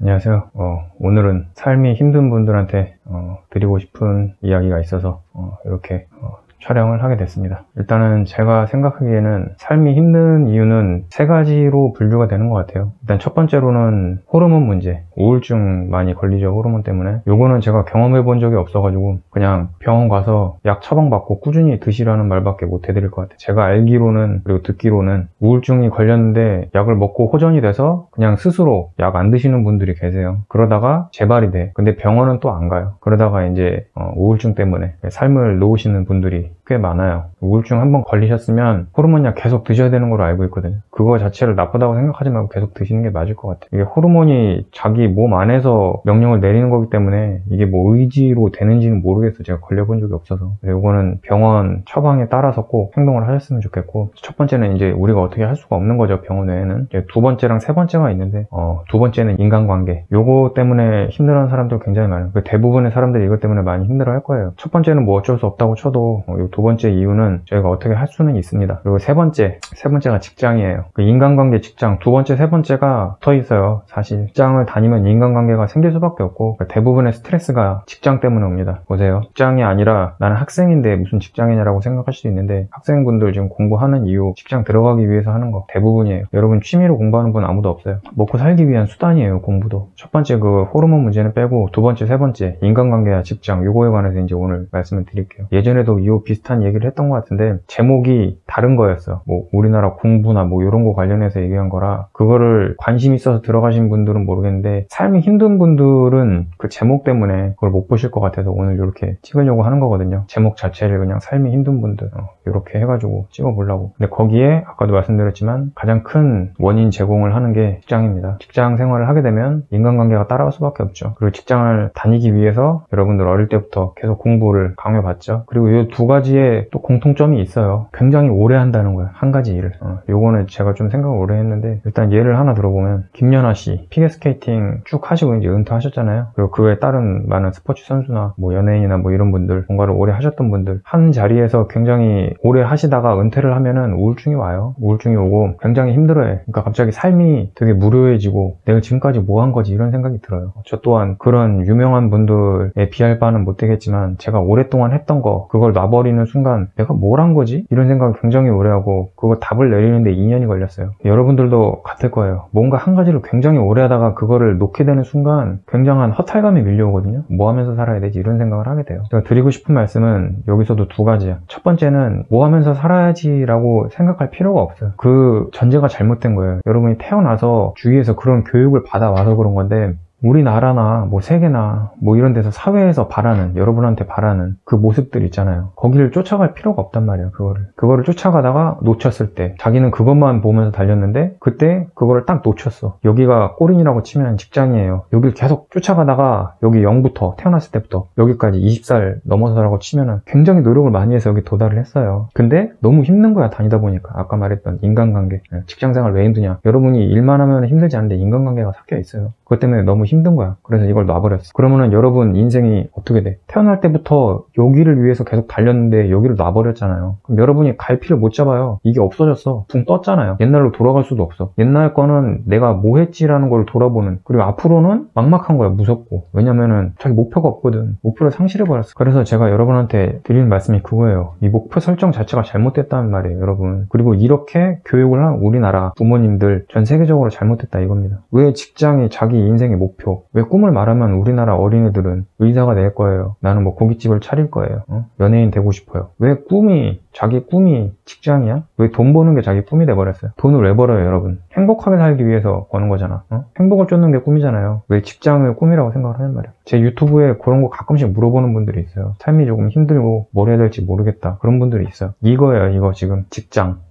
안녕하세요. 오늘은 삶이 힘든 분들한테 드리고 싶은 이야기가 있어서 이렇게 촬영을 하게 됐습니다. 일단은 제가 생각하기에는 삶이 힘든 이유는 세 가지로 분류가 되는 것 같아요. 일단 첫 번째로는 호르몬 문제, 우울증 많이 걸리죠, 호르몬 때문에. 요거는 제가 경험해 본 적이 없어가지고 그냥 병원 가서 약 처방받고 꾸준히 드시라는 말밖에 못 해드릴 것 같아요. 제가 알기로는, 그리고 듣기로는 우울증이 걸렸는데 약을 먹고 호전이 돼서 그냥 스스로 약 안 드시는 분들이 계세요. 그러다가 재발이 돼. 근데 병원은 또 안 가요. 그러다가 이제 우울증 때문에 삶을 놓으시는 분들이 꽤 많아요. 우울증 한번 걸리셨으면 호르몬약 계속 드셔야 되는 걸로 알고 있거든요. 그거 자체를 나쁘다고 생각하지 말고 계속 드시는 게 맞을 것 같아요. 이게 호르몬이 자기 몸 안에서 명령을 내리는 거기 때문에 이게 뭐 의지로 되는지는 모르겠어요. 제가 걸려본 적이 없어서. 이거는 병원 처방에 따라서 꼭 행동을 하셨으면 좋겠고, 첫 번째는 이제 우리가 어떻게 할 수가 없는 거죠, 병원 외에는. 이제 두 번째랑 세 번째가 있는데 두 번째는 인간관계. 요거 때문에 힘들어하는 사람들 굉장히 많아요. 대부분의 사람들이 이것 때문에 많이 힘들어 할 거예요. 첫 번째는 뭐 어쩔 수 없다고 쳐도 요 두 번째 이유는 저희가 어떻게 할 수는 있습니다. 그리고 세 번째가 직장이에요. 그 인간관계, 직장, 두 번째, 세 번째가 붙어 있어요. 사실 직장을 다니면 인간관계가 생길 수밖에 없고, 대부분의 스트레스가 직장 때문에 옵니다. 보세요. 직장이 아니라 나는 학생인데 무슨 직장이냐라고 생각할 수 있는데, 학생분들 지금 공부하는 이유 직장 들어가기 위해서 하는 거 대부분이에요. 여러분 취미로 공부하는 분 아무도 없어요. 먹고 살기 위한 수단이에요, 공부도. 첫 번째 그 호르몬 문제는 빼고 두 번째, 세 번째 인간관계와 직장, 요거에 관해서 이제 오늘 말씀을 드릴게요. 예전에도 이 비슷한 얘기를 했던 것 같은데 제목이 다른 거였어. 뭐 우리나라 공부나 뭐 이런 거 관련해서 얘기한 거라 그거를 관심 있어서 들어가신 분들은 모르겠는데, 삶이 힘든 분들은 그 제목 때문에 그걸 못 보실 것 같아서 오늘 이렇게 찍으려고 하는 거거든요. 제목 자체를 그냥 삶이 힘든 분들 이렇게 해가지고 찍어보려고. 근데 거기에 아까도 말씀드렸지만 가장 큰 원인 제공을 하는 게 직장입니다. 직장 생활을 하게 되면 인간관계가 따라올 수밖에 없죠. 그리고 직장을 다니기 위해서 여러분들 어릴 때부터 계속 공부를 강요받죠. 그리고 이 두 가지에 또 공통점이 있어요. 굉장히 오래 한다는 거예요, 한 가지 일을. 요거는 제가 좀 생각을 오래 했는데, 일단 예를 하나 들어보면 김연아 씨 피겨스케이팅 쭉 하시고 이제 은퇴하셨잖아요. 그리고 그 외에 다른 많은 스포츠 선수나 뭐 연예인이나 뭐 이런 분들, 뭔가를 오래 하셨던 분들, 한 자리에서 굉장히 오래 하시다가 은퇴를 하면은 우울증이 와요. 우울증이 오고 굉장히 힘들어해. 그러니까 갑자기 삶이 되게 무료해지고 내가 지금까지 뭐 한 거지 이런 생각이 들어요. 저 또한 그런 유명한 분들에 비할 바는 못 되겠지만 제가 오랫동안 했던 거, 그걸 놔버리는 순간 내가 뭘 한 거지? 이런 생각을 굉장히 오래 하고, 그거 답을 내리는데 2년이 걸렸어요. 여러분들도 같을 거예요. 뭔가 한 가지를 굉장히 오래 하다가 그거를 놓게 되는 순간 굉장한 허탈감이 밀려오거든요. 뭐 하면서 살아야 되지? 이런 생각을 하게 돼요. 제가 드리고 싶은 말씀은 여기서도 두 가지야. 첫 번째는 뭐 하면서 살아야지 라고 생각할 필요가 없어요. 그 전제가 잘못된 거예요. 여러분이 태어나서 주위에서 그런 교육을 받아와서 그런 건데, 우리나라나 뭐 세계나 뭐 이런 데서 사회에서 바라는, 여러분한테 바라는 그 모습들 있잖아요. 거기를 쫓아갈 필요가 없단 말이에요. 그거를 쫓아가다가 놓쳤을 때 자기는 그것만 보면서 달렸는데 그때 그거를 딱 놓쳤어. 여기가 꼬린이라고 치면 직장이에요. 여길 계속 쫓아가다가 여기 0부터 태어났을 때부터 여기까지 20살 넘어서라고 치면은 굉장히 노력을 많이 해서 여기 도달을 했어요. 근데 너무 힘든 거야, 다니다 보니까. 아까 말했던 인간관계. 직장생활 왜 힘드냐? 여러분이 일만 하면 힘들지 않은데 인간관계가 섞여 있어요. 그것 때문에 너무 힘든 거야. 그래서 이걸 놔버렸어. 그러면은 여러분 인생이 어떻게 돼? 태어날 때부터 여기를 위해서 계속 달렸는데 여기를 놔버렸잖아요. 그럼 여러분이 갈피를 못 잡아요. 이게 없어졌어. 붕 떴잖아요. 옛날로 돌아갈 수도 없어. 옛날 거는 내가 뭐 했지라는 걸 돌아보는, 그리고 앞으로는 막막한 거야. 무섭고. 왜냐면은 자기 목표가 없거든. 목표를 상실해버렸어. 그래서 제가 여러분한테 드리는 말씀이 그거예요. 이 목표 설정 자체가 잘못됐다는 말이에요, 여러분. 그리고 이렇게 교육을 한 우리나라 부모님들 전 세계적으로 잘못됐다 이겁니다. 왜 직장이 자기 인생의 목표, 왜 꿈을 말하면 우리나라 어린애들은 의사가 될 거예요, 나는 뭐 고깃집을 차릴 거예요, 연예인 되고 싶어요. 왜 자기 꿈이 직장이야? 왜 돈 버는 게 자기 꿈이 돼버렸어요? 돈을 왜 벌어요, 여러분? 행복하게 살기 위해서 버는 거잖아. 행복을 쫓는 게 꿈이잖아요. 왜 직장을 꿈이라고 생각을 하는 말이야? 제 유튜브에 그런 거 가끔씩 물어보는 분들이 있어요. 삶이 조금 힘들고 뭘 해야 될지 모르겠다, 그런 분들이 있어요. 이거예요, 이거 지금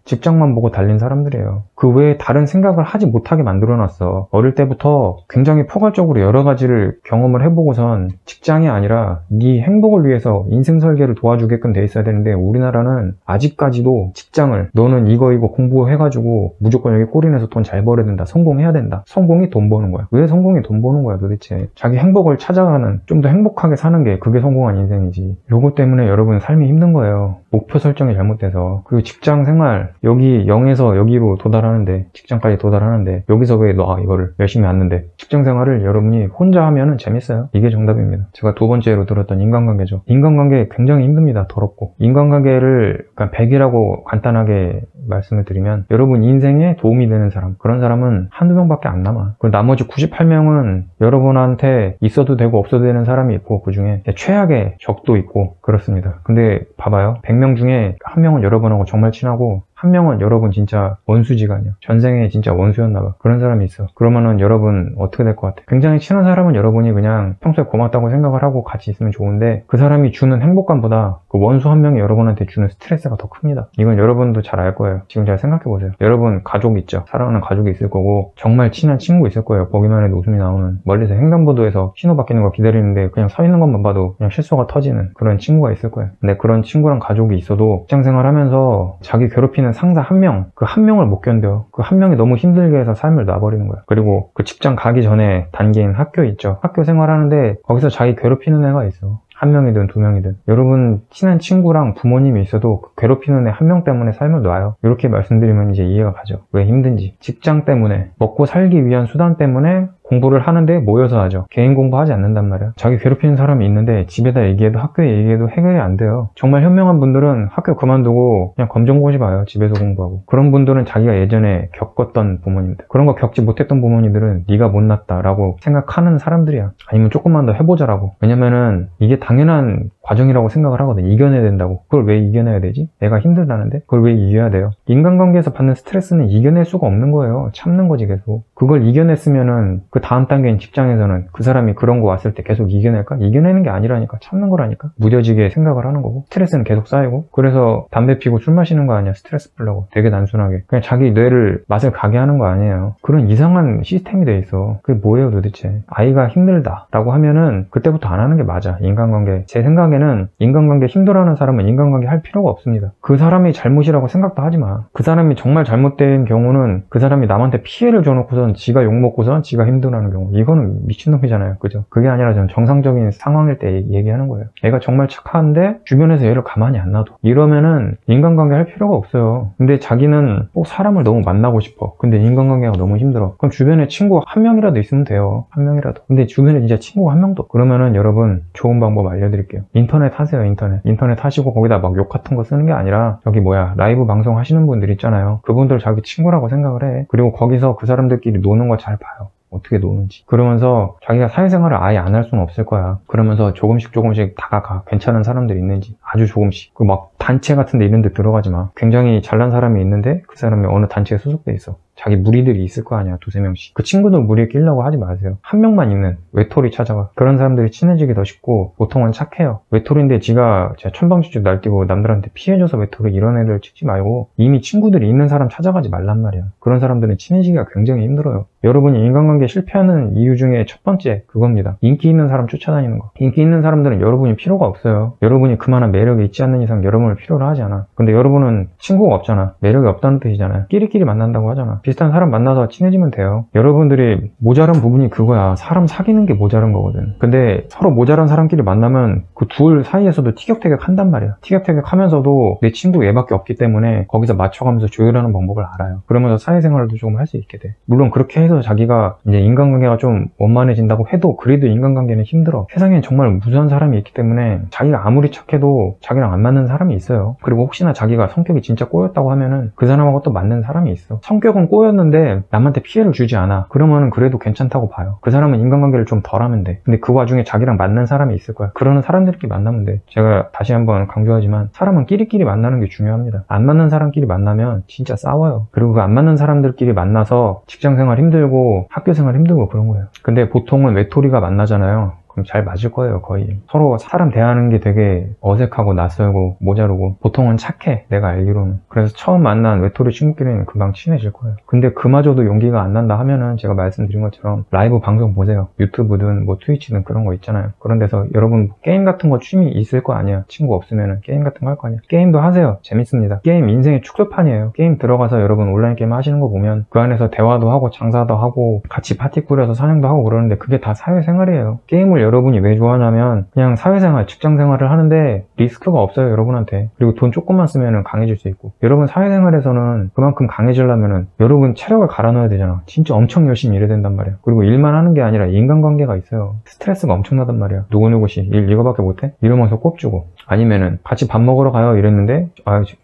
직장만 보고 달린 사람들이에요. 그 외에 다른 생각을 하지 못하게 만들어놨어. 어릴 때부터 굉장히 포괄적으로 여러 가지를 경험을 해보고선 직장이 아니라 네 행복을 위해서 인생 설계를 도와주게끔 돼 있어야 되는데, 우리나라는 사람은 아직까지도 직장을 너는 이거 공부해가지고 무조건 여기 꼴인해서 돈 잘 벌어야 된다. 성공해야 된다. 성공이 돈 버는 거야. 왜 성공이 돈 버는 거야 도대체? 자기 행복을 찾아가는, 좀 더 행복하게 사는 게 그게 성공한 인생이지. 요거 때문에 여러분 삶이 힘든 거예요. 목표 설정이 잘못돼서. 그리고 직장 생활, 여기 0에서 여기로 도달하는데, 직장까지 도달하는데 여기서 왜 너 이거를 열심히 왔는데, 직장 생활을 여러분이 혼자 하면은 재밌어요. 이게 정답입니다. 제가 두 번째로 들었던 인간관계죠. 인간관계 굉장히 힘듭니다. 더럽고. 인간관계를 그러니까 100이라고 간단하게 말씀을 드리면, 여러분 인생에 도움이 되는 사람, 그런 사람은 한두 명밖에 안 남아. 그 나머지 98명은 여러분한테 있어도 되고 없어도 되는 사람이 있고, 그 중에 최악의 적도 있고 그렇습니다. 근데 봐봐요. 100명 중에 한 명은 여러분하고 정말 친하고, 한 명은 여러분 진짜 원수지간이야. 전생에 진짜 원수였나봐. 그런 사람이 있어. 그러면은 여러분 어떻게 될 것 같아? 굉장히 친한 사람은 여러분이 그냥 평소에 고맙다고 생각을 하고 같이 있으면 좋은데, 그 사람이 주는 행복감보다 그 원수 한 명이 여러분한테 주는 스트레스가 더 큽니다. 이건 여러분도 잘 알 거예요. 지금 잘 생각해보세요. 여러분 가족 있죠? 사랑하는 가족이 있을 거고, 정말 친한 친구 있을 거예요. 보기만 해도 웃음이 나오는, 멀리서 횡단보도에서 신호 바뀌는 거 기다리는데 그냥 서 있는 것만 봐도 그냥 실수가 터지는 그런 친구가 있을 거예요. 근데 그런 친구랑 가족이 있어도 직장생활 하면서 자기 괴롭히는 상사 한 명, 그 한 명을 못 견뎌. 그 한 명이 너무 힘들게 해서 삶을 놔버리는 거야. 그리고 그 직장 가기 전에 단계인 학교 있죠. 학교 생활하는데 거기서 자기 괴롭히는 애가 있어. 한 명이든 두 명이든. 여러분 친한 친구랑 부모님이 있어도 그 괴롭히는 애 한 명 때문에 삶을 놔요. 이렇게 말씀드리면 이제 이해가 가죠. 왜 힘든지. 직장 때문에, 먹고 살기 위한 수단 때문에 공부를 하는데 모여서 하죠. 개인 공부하지 않는단 말이야. 자기 괴롭히는 사람이 있는데 집에다 얘기해도 학교에 얘기해도 해결이 안 돼요. 정말 현명한 분들은 학교 그만두고 그냥 검정고시 봐요. 집에서 공부하고. 그런 분들은 자기가 예전에 겪었던 부모님들, 그런 거 겪지 못했던 부모님들은 네가 못났다 라고 생각하는 사람들이야. 아니면 조금만 더 해보자라고. 왜냐면은 이게 당연한 과정이라고 생각을 하거든. 이겨내야 된다고. 그걸 왜 이겨내야 되지? 내가 힘들다는데? 그걸 왜 이겨야 돼요? 인간관계에서 받는 스트레스는 이겨낼 수가 없는 거예요. 참는 거지 계속. 그걸 이겨냈으면은 그 다음 단계인 직장에서는 그 사람이 그런 거 왔을 때 계속 이겨낼까? 이겨내는 게 아니라니까. 참는 거라니까. 무뎌지게 생각을 하는 거고, 스트레스는 계속 쌓이고. 그래서 담배 피고 술 마시는 거 아니야. 스트레스 풀려고. 되게 단순하게 그냥 자기 뇌를 맛을 가게 하는 거 아니에요. 그런 이상한 시스템이 돼 있어. 그게 뭐예요 도대체? 아이가 힘들다 라고 하면은 그때부터 안 하는 게 맞아. 인간관계. 제 생각에는 인간관계 힘들어하는 사람은 인간관계 할 필요가 없습니다. 그 사람이 잘못이라고 생각도 하지 마. 그 사람이 정말 잘못된 경우는 그 사람이 남한테 피해를 줘놓고선 지가 욕먹고선 지가 힘들어하는 경우, 이거는 미친놈이잖아요. 그죠? 그게 아니라 저는 정상적인 상황일 때 얘기하는 거예요. 얘가 정말 착한데 주변에서 얘를 가만히 안 놔둬. 이러면은 인간관계 할 필요가 없어요. 근데 자기는 꼭 사람을 너무 만나고 싶어. 근데 인간관계가 너무 힘들어. 그럼 주변에 친구 한 명이라도 있으면 돼요. 한 명이라도. 근데 주변에 진짜 친구가 한 명도 없어. 그러면은 여러분 좋은 방법 알려드릴게요. 인터넷 하세요. 인터넷 하시고 거기다 막 욕 같은 거 쓰는 게 아니라, 저기 라이브 방송 하시는 분들 있잖아요. 그분들 자기 친구라고 생각을 해. 그리고 거기서 그 사람들끼리 노는 거 잘 봐요. 어떻게 노는지. 그러면서 자기가 사회생활을 아예 안 할 수는 없을 거야. 그러면서 조금씩 다가가. 괜찮은 사람들이 있는지. 아주 조금씩. 그 막 단체 같은 데 이런 데 들어가지 마. 굉장히 잘난 사람이 있는데 그 사람이 어느 단체에 소속돼 있어. 자기 무리들이 있을 거 아니야. 두세 명씩. 그 친구들 무리에 끼려고 하지 마세요. 한 명만 있는 외톨이 찾아가. 그런 사람들이 친해지기 더 쉽고, 보통은 착해요. 외톨이인데 지가 천방지축 날뛰고 남들한테 피해줘서 외톨이, 이런 애들 찍지 말고 이미 친구들이 있는 사람 찾아가지 말란 말이야. 그런 사람들은 친해지기가 굉장히 힘들어요. 여러분이 인간관계 실패하는 이유 중에 첫 번째 그겁니다. 인기 있는 사람 쫓아다니는 거. 인기 있는 사람들은 여러분이 필요가 없어요. 여러분이 그만한 매력이 있지 않는 이상 여러분을 필요로 하지 않아. 근데 여러분은 친구가 없잖아. 매력이 없다는 뜻이잖아요. 끼리끼리 만난다고 하잖아. 비슷한 사람 만나서 친해지면 돼요. 여러분들이 모자란 부분이 그거야. 사람 사귀는 게 모자란 거거든. 근데 서로 모자란 사람끼리 만나면 그 둘 사이에서도 티격태격 한단 말이야. 티격태격 하면서도 내 친구 얘밖에 없기 때문에 거기서 맞춰가면서 조율하는 방법을 알아요. 그러면서 사회생활도 조금 할 수 있게 돼. 물론 그렇게 해서 자기가 이제 인간관계가 좀 원만해진다고 해도 그래도 인간관계는 힘들어. 세상엔 정말 무수한 사람이 있기 때문에 자기가 아무리 착해도 자기랑 안 맞는 사람이 있어요. 그리고 혹시나 자기가 성격이 진짜 꼬였다고 하면은 그 사람하고 또 맞는 사람이 있어. 성격은 꼬였는데 남한테 피해를 주지 않아. 그러면은 그래도 괜찮다고 봐요. 그 사람은 인간관계를 좀 덜 하면 돼. 근데 그 와중에 자기랑 맞는 사람이 있을 거야. 그러는 사람들끼리 만나면 돼. 제가 다시 한번 강조하지만 사람은 끼리끼리 만나는 게 중요합니다. 안 맞는 사람끼리 만나면 진짜 싸워요. 그리고 그 안 맞는 사람들끼리 만나서 직장생활 힘들고 학교생활 힘들고 그런 거예요. 근데 보통은 외톨이가 만나잖아요. 그럼 잘 맞을 거예요. 거의 서로 사람 대하는 게 되게 어색하고 낯설고 모자르고 보통은 착해, 내가 알기로는. 그래서 처음 만난 외톨이 친구끼리는 금방 친해질 거예요. 근데 그마저도 용기가 안 난다 하면은 제가 말씀드린 것처럼 라이브 방송 보세요. 유튜브든 뭐 트위치든 그런 거 있잖아요. 그런 데서 여러분 게임 같은 거 취미 있을 거 아니야. 친구 없으면은 게임 같은 거 할 거 아니야. 게임도 하세요. 재밌습니다. 게임 인생의 축소판이에요. 게임 들어가서 여러분 온라인 게임 하시는 거 보면 그 안에서 대화도 하고 장사도 하고 같이 파티 꾸려서 사냥도 하고 그러는데 그게 다 사회생활이에요. 게임을 여러분이 왜 좋아하냐면 그냥 사회생활, 직장생활을 하는데 리스크가 없어요, 여러분한테. 그리고 돈 조금만 쓰면은 강해질 수 있고. 여러분 사회생활에서는 그만큼 강해지려면은 여러분 체력을 갈아 넣어야 되잖아. 진짜 엄청 열심히 일해야 된단 말이야. 그리고 일만 하는 게 아니라 인간관계가 있어요. 스트레스가 엄청나단 말이야. 누구누구씨 일 이거밖에 못해? 이러면서 꼽주고. 아니면은 같이 밥 먹으러 가요 이랬는데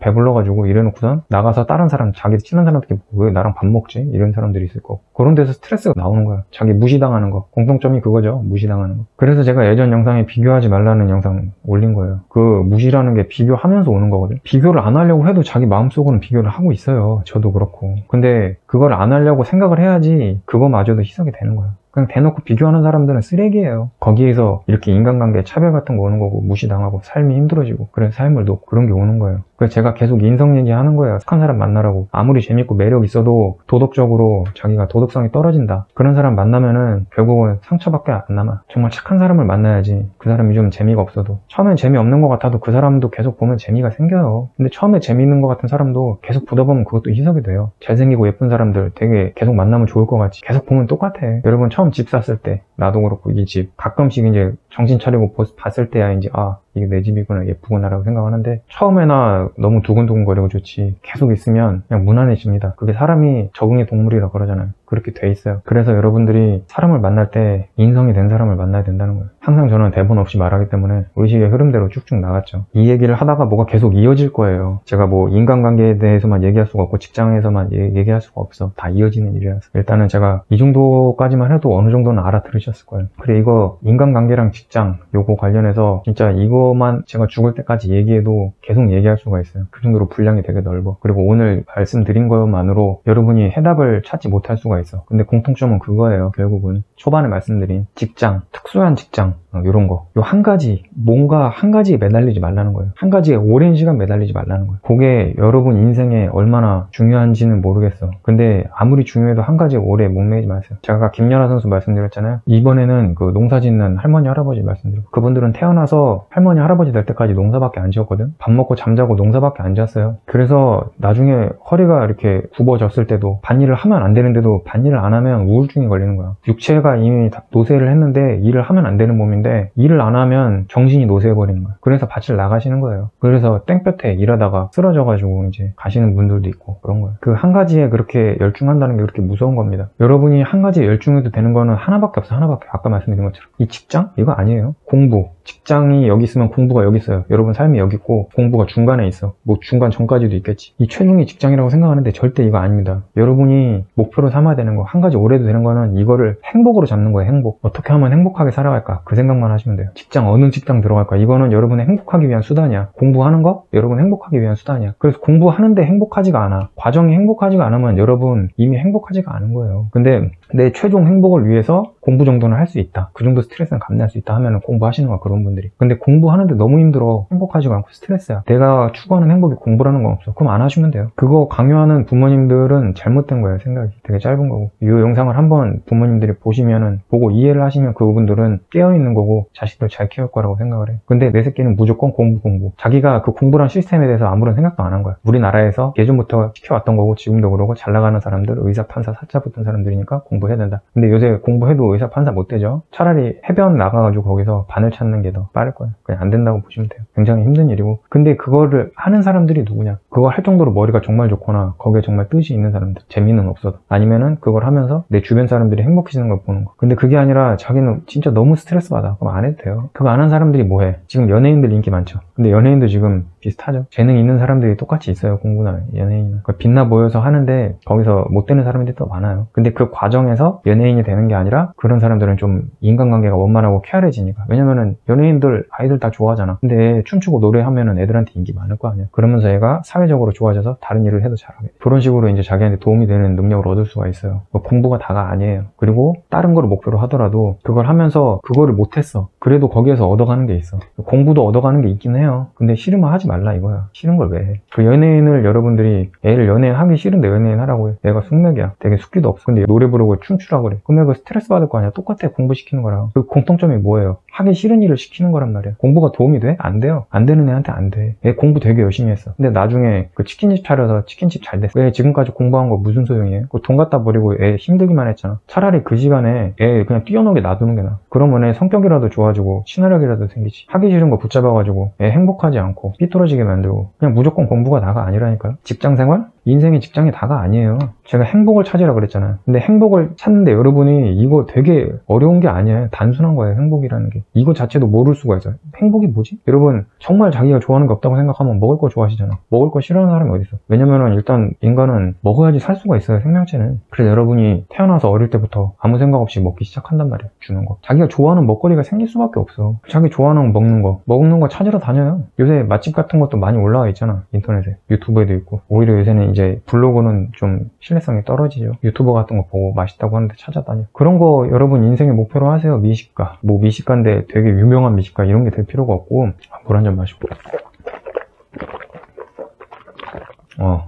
배불러가지고 이래놓고선 나가서 다른 사람, 자기 친한 사람들께 왜 나랑 밥 먹지? 이런 사람들이 있을 거고. 그런 데서 스트레스가 나오는 거야. 자기 무시당하는 거. 공통점이 그거죠. 무시당하는 거. 그래서 제가 예전 영상에 비교하지 말라는 영상 올린 거예요. 그 무시라는 게 비교하면서 오는 거거든. 비교를 안 하려고 해도 자기 마음속으로는 비교를 하고 있어요. 저도 그렇고. 근데 그걸 안 하려고 생각을 해야지 그거마저도 희석이 되는 거야. 그냥 대놓고 비교하는 사람들은 쓰레기예요. 거기에서 이렇게 인간관계 차별 같은 거 오는 거고 무시당하고 삶이 힘들어지고 그래서 삶을 놓고 그런 게 오는 거예요. 그래서 제가 계속 인성 얘기하는 거예요. 착한 사람 만나라고. 아무리 재밌고 매력 있어도 도덕적으로 자기가 도덕성이 떨어진다. 그런 사람 만나면은 결국은 상처밖에 안 남아. 정말 착한 사람을 만나야지. 그 사람이 좀 재미가 없어도. 처음엔 재미없는 것 같아도 그 사람도 계속 보면 재미가 생겨요. 근데 처음에 재미있는 것 같은 사람도 계속 보다 보면 그것도 희석이 돼요. 잘생기고 예쁜 사람들 되게 계속 만나면 좋을 것 같지. 계속 보면 똑같아. 여러분 처음 집 샀을 때 나도 그렇고 이 집 가끔씩 이제 정신 차리고 봤을 때야 이제 이게 내 집이구나, 예쁘구나라고 생각하는데 처음에나 너무 두근두근거리고 좋지 계속 있으면 그냥 무난해집니다. 그게 사람이 적응의 동물이라 그러잖아요. 그렇게 돼 있어요. 그래서 여러분들이 사람을 만날 때 인성이 된 사람을 만나야 된다는 거예요. 항상 저는 대본 없이 말하기 때문에 의식의 흐름대로 쭉쭉 나갔죠. 이 얘기를 하다가 뭐가 계속 이어질 거예요. 제가 뭐 인간관계에 대해서만 얘기할 수가 없고 직장에서만 얘기할 수가 없어. 다 이어지는 일이라서 일단은 제가 이 정도까지만 해도 어느 정도는 알아들으셨을 거예요. 그래 이거 인간관계랑 직장 요거 관련해서 진짜 이거만 제가 죽을 때까지 얘기해도 계속 얘기할 수가 있어요. 그 정도로 분량이 되게 넓어. 그리고 오늘 말씀드린 것만으로 여러분이 해답을 찾지 못할 수가 있어. 근데 공통점은 그거예요. 결국은 초반에 말씀드린 직장, 특수한 직장 이런 거. 요 한 가지, 뭔가 한 가지에 매달리지 말라는 거예요. 한 가지에 오랜 시간 매달리지 말라는 거예요. 그게 여러분 인생에 얼마나 중요한지는 모르겠어. 근데 아무리 중요해도 한 가지에 오래 목매지 마세요. 제가 아까 김연아 선수 말씀드렸잖아요. 이번에는 그 농사 짓는 할머니 할아버지 말씀드렸고 그분들은 태어나서 할머니 할아버지 될 때까지 농사밖에 안 지었거든. 밥 먹고 잠자고 농사밖에 안 지었어요. 그래서 나중에 허리가 이렇게 굽어졌을 때도 밭일을 하면 안 되는데도 밭일을 안 하면 우울증이 걸리는 거야. 육체가 이미 다 노쇠를 했는데 일을 하면 안 되는 몸인데 일을 안 하면 정신이 노쇠해버리는 거야. 그래서 밭을 나가시는 거예요. 그래서 땡볕에 일하다가 쓰러져가지고 이제 가시는 분들도 있고 그런 거예요. 그 한 가지에 그렇게 열중한다는 게 그렇게 무서운 겁니다. 여러분이 한 가지에 열중해도 되는 거는 하나밖에 없어. 하나밖에. 아까 말씀드린 것처럼 이 직장? 이거 아니에요. 공부. 직장이 여기 있으면 공부가 여기 있어요. 여러분 삶이 여기 있고 공부가 중간에 있어. 뭐 중간 전까지도 있겠지. 이 최종이 직장이라고 생각하는데 절대 이거 아닙니다. 여러분이 목표로 삼아야 되는 거, 한 가지 오래도 되는 거는 이거를 행복으로 잡는 거예요. 행복. 어떻게 하면 행복하게 살아갈까? 그 생각만 하시면 돼요. 직장, 어느 직장 들어갈까? 이거는 여러분의 행복하기 위한 수단이야. 공부하는 거? 여러분 행복하기 위한 수단이야. 그래서 공부하는데 행복하지가 않아. 과정이 행복하지가 않으면 여러분 이미 행복하지가 않은 거예요. 근데 내 최종 행복을 위해서 공부 정도는 할 수 있다. 그 정도 스트레스는 감내할 수 있다 하면 공부하시는 거야, 그런 분들이. 근데 공부하는데 너무 힘들어. 행복하지가 않고 스트레스야. 내가 추구하는 행복이 공부라는 건 없어. 그럼 안 하시면 돼요. 그거 강요하는 부모님들은 잘못된 거예요. 생각이 되게 짧은 거고. 이 영상을 한번 부모님들이 보시면은 보고 이해를 하시면 그분들은 깨어있는 거고 자식들 잘 키울 거라고 생각을 해. 근데 내 새끼는 무조건 공부. 자기가 그 공부란 시스템에 대해서 아무런 생각도 안 한 거야. 우리나라에서 예전부터 시켜왔던 거고 지금도 그러고 잘 나가는 사람들, 의사, 판사, 사자 붙은 사람들이니까 공부해야 된다. 근데 요새 공부해도 의사, 판사 못 되죠. 차라리 해변 나가가지고 거기서 바늘 찾는 게 더 빠를 거예요. 그냥 안 된다고 보시면 돼요. 굉장히 힘든 일이고. 근데 그거를 하는 사람들이 누구냐? 그거 할 정도로 머리가 정말 좋거나 거기에 정말 뜻이 있는 사람들. 재미는 없어도. 아니면은 그걸 하면서 내 주변 사람들이 행복해지는 걸 보는 거. 근데 그게 아니라 자기는 진짜 너무 스트레스 받아. 그럼 안 해도 돼요. 그거 안 하는 사람들이 뭐해? 지금 연예인들 인기 많죠. 근데 연예인도 지금 비슷하죠. 재능 있는 사람들이 똑같이 있어요. 공부나 연예인은. 빛나 보여서 하는데 거기서 못 되는 사람들이 더 많아요. 근데 그 과정에서 연예인이 되는 게 아니라 그런 사람들은 좀 인간관계가 원만하고 쾌활해지니까. 왜냐면은 연예인들 아이들 다 좋아하잖아. 근데 춤추고 노래하면은 애들한테 인기 많을 거 아니야. 그러면서 얘가 사회 사회적으로 좋아져서 다른 일을 해도 잘하게 돼. 그런 식으로 이제 자기한테 도움이 되는 능력을 얻을 수가 있어요. 공부가 다가 아니에요. 그리고 다른 거를 목표로 하더라도 그걸 하면서 그거를 못했어. 그래도 거기에서 얻어가는 게 있어. 공부도 얻어가는 게 있긴 해요. 근데 싫으면 하지 말라 이거야. 싫은 걸 왜 해? 그 연예인을 여러분들이 애를 연예인 하기 싫은데 연예인 하라고 해. 얘가 숙맥이야. 되게 숙기도 없어. 근데 노래 부르고 춤추라고 그래. 그러면 그 스트레스 받을 거 아니야. 똑같아. 공부시키는 거랑. 그 공통점이 뭐예요? 하기 싫은 일을 시키는 거란 말이야. 공부가 도움이 돼? 안 돼요. 안 되는 애한테 안 돼. 얘 공부 되게 열심히 했어. 근데 나중에 그 치킨집 차려서 치킨집 잘 됐어. 왜 지금까지 공부한 거 무슨 소용이에요? 그 돈 갖다 버리고 애 힘들기만 했잖아. 차라리 그 시간에 애 그냥 뛰어노게 놔두는 게 나아. 그러면 애 성격이라도 좋아지고 친화력이라도 생기지. 하기 싫은 거 붙잡아가지고 애 행복하지 않고 삐뚤어지게 만들고 그냥 무조건 공부가 다가 아니라니까요. 직장생활? 인생의 직장이 다가 아니에요. 제가 행복을 찾으라 그랬잖아요. 근데 행복을 찾는데 여러분이 이거 되게 어려운 게 아니에요. 단순한 거예요. 행복이라는 게. 이거 자체도 모를 수가 있어요. 행복이 뭐지? 여러분 정말 자기가 좋아하는 게 없다고 생각하면 먹을 거 좋아하시잖아. 먹을 거 싫어하는 사람이 어디 있어? 왜냐면은 일단 인간은 먹어야지 살 수가 있어요. 생명체는. 그래서 여러분이 태어나서 어릴 때부터 아무 생각 없이 먹기 시작한단 말이에요. 주는 거. 자기가 좋아하는 먹거리가 생길 수밖에 없어. 자기 좋아하는 거 먹는 거 찾으러 다녀요. 요새 맛집 같은 것도 많이 올라와 있잖아. 인터넷에. 유튜브에도 있고. 오히려 요새는 이제 블로그는 좀 신뢰성이 떨어지죠. 유튜버 같은 거 보고 맛있다고 하는데 찾아다녀. 그런 거 여러분 인생의 목표로 하세요. 미식가. 뭐 미식가인데 되게 유명한 미식가 이런 게 될 필요가 없고 물 한 잔 마시고.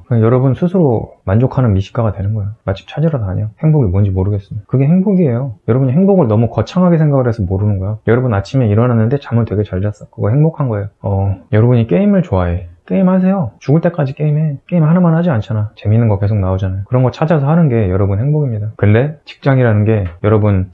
그냥 여러분 스스로 만족하는 미식가가 되는 거예요. 맛집 찾으러 다녀. 행복이 뭔지 모르겠으면. 그게 행복이에요. 여러분이 행복을 너무 거창하게 생각을 해서 모르는 거야. 여러분 아침에 일어났는데 잠을 되게 잘 잤어. 그거 행복한 거예요. 여러분이 게임을 좋아해. 게임 하세요. 죽을 때까지 게임해. 게임 하나만 하지 않잖아. 재밌는 거 계속 나오잖아요. 그런 거 찾아서 하는 게 여러분 행복입니다. 근데 직장이라는 게 여러분